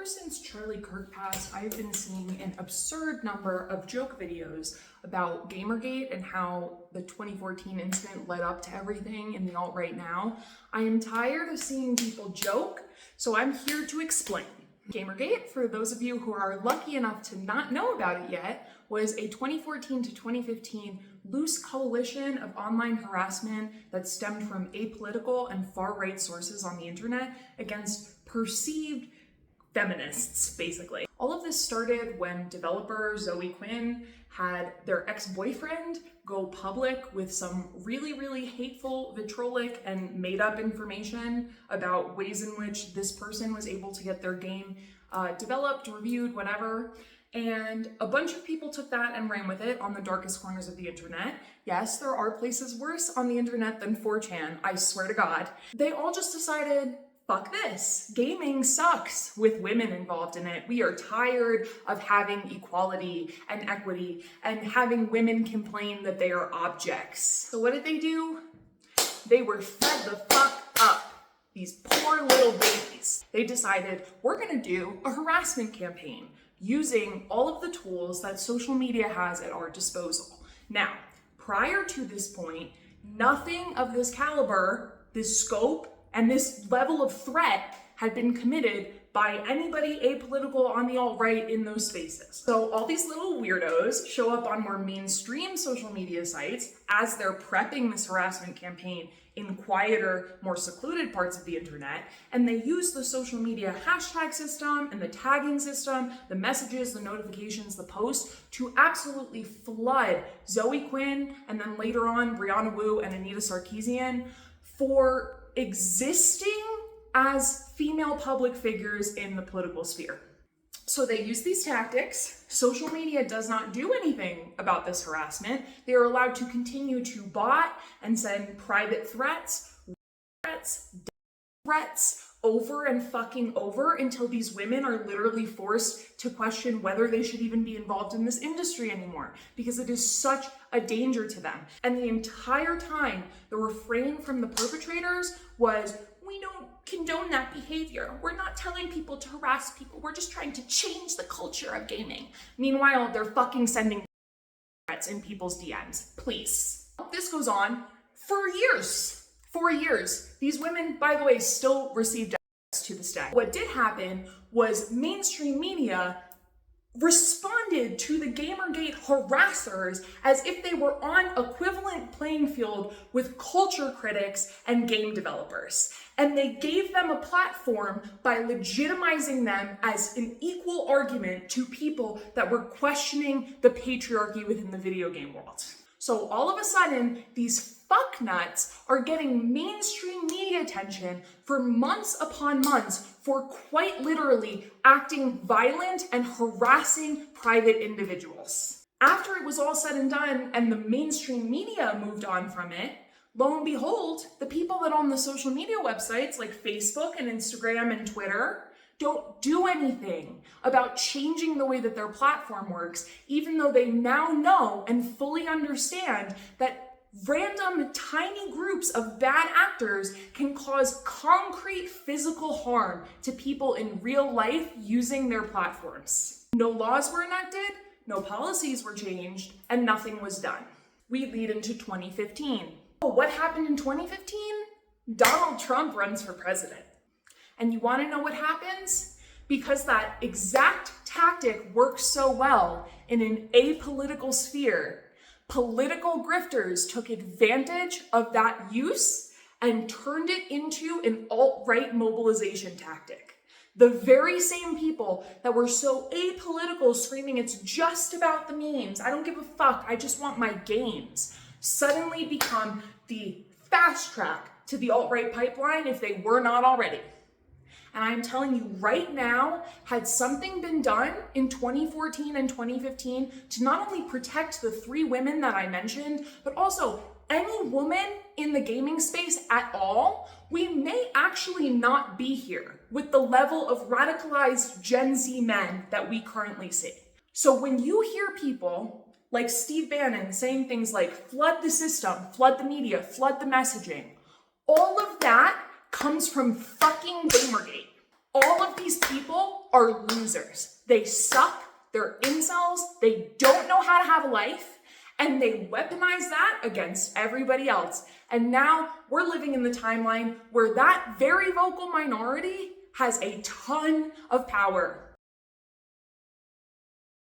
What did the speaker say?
since Charlie Kirk passed, I've been seeing an absurd number of joke videos about Gamergate and how the 2014 incident led up to everything in the alt-right now. I am tired of seeing people joke, so I'm here to explain. Gamergate, for those of you who are lucky enough to not know about it yet, was a 2014 to 2015 loose coalition of online harassment that stemmed from apolitical and far-right sources on the internet against perceived feminists, basically. All of this started when developer Zoe Quinn had their ex-boyfriend go public with some really hateful, vitriolic, and made-up information about ways in which this person was able to get their game developed, reviewed, whatever. And a bunch of people took that and ran with it on the darkest corners of the internet. Yes, there are places worse on the internet than 4chan, I swear to God. They all just decided, fuck this. Gaming sucks with women involved in it. We are tired of having equality and equity and having women complain that they are objects. So what did they do? They were fed the fuck up. These poor little babies. They decided, we're gonna do a harassment campaign using all of the tools that social media has at our disposal. Now, prior to this point, nothing of this caliber, this scope, and this level of threat had been committed by anybody apolitical on the alt-right in those spaces. So all these little weirdos show up on more mainstream social media sites as they're prepping this harassment campaign in quieter, more secluded parts of the internet, and they use the social media hashtag system and the tagging system, the messages, the notifications, the posts, to absolutely flood Zoe Quinn and then later on Brianna Wu and Anita Sarkeesian for existing as female public figures in the political sphere. So they use these tactics. Social media does not do anything about this harassment. They are allowed to continue to bot and send private threats, over and fucking over until these women are literally forced to question whether they should even be involved in this industry anymore, because it is such a danger to them. And the entire time, the refrain from the perpetrators was, we don't condone that behavior. We're not telling people to harass people. We're just trying to change the culture of gaming. Meanwhile, they're fucking sending threats in people's DMs. Please. This goes on for years. 4 years. These women, by the way, still receive deaths to this day. What did happen was mainstream media responded to the Gamergate harassers as if they were on equivalent playing field with culture critics and game developers. And they gave them a platform by legitimizing them as an equal argument to people that were questioning the patriarchy within the video game world. So all of a sudden, these fucknuts are getting mainstream media attention for months upon months for quite literally acting violent and harassing private individuals. After it was all said and done and the mainstream media moved on from it, lo and behold, the people that own the social media websites like Facebook and Instagram and Twitter don't do anything about changing the way that their platform works, even though they now know and fully understand that random tiny groups of bad actors can cause concrete physical harm to people in real life using their platforms. No laws were enacted, no policies were changed, and nothing was done. We lead into 2015. Oh, what happened in 2015? Donald Trump runs for president. And you want to know what happens? Because that exact tactic works so well in an apolitical sphere, political grifters took advantage of that use and turned it into an alt-right mobilization tactic. The very same people that were so apolitical, screaming, it's just about the memes, I don't give a fuck, I just want my games, suddenly become the fast track to the alt-right pipeline if they were not already. And I'm telling you right now, had something been done in 2014 and 2015 to not only protect the 3 women that I mentioned, but also any woman in the gaming space at all, we may actually not be here with the level of radicalized Gen Z men that we currently see. So when you hear people like Steve Bannon saying things like, flood the system, flood the media, flood the messaging, all of that comes from fucking Gamergate. All of these people are losers. They suck, they're incels, they don't know how to have a life, and they weaponize that against everybody else. And now we're living in the timeline where that very vocal minority has a ton of power.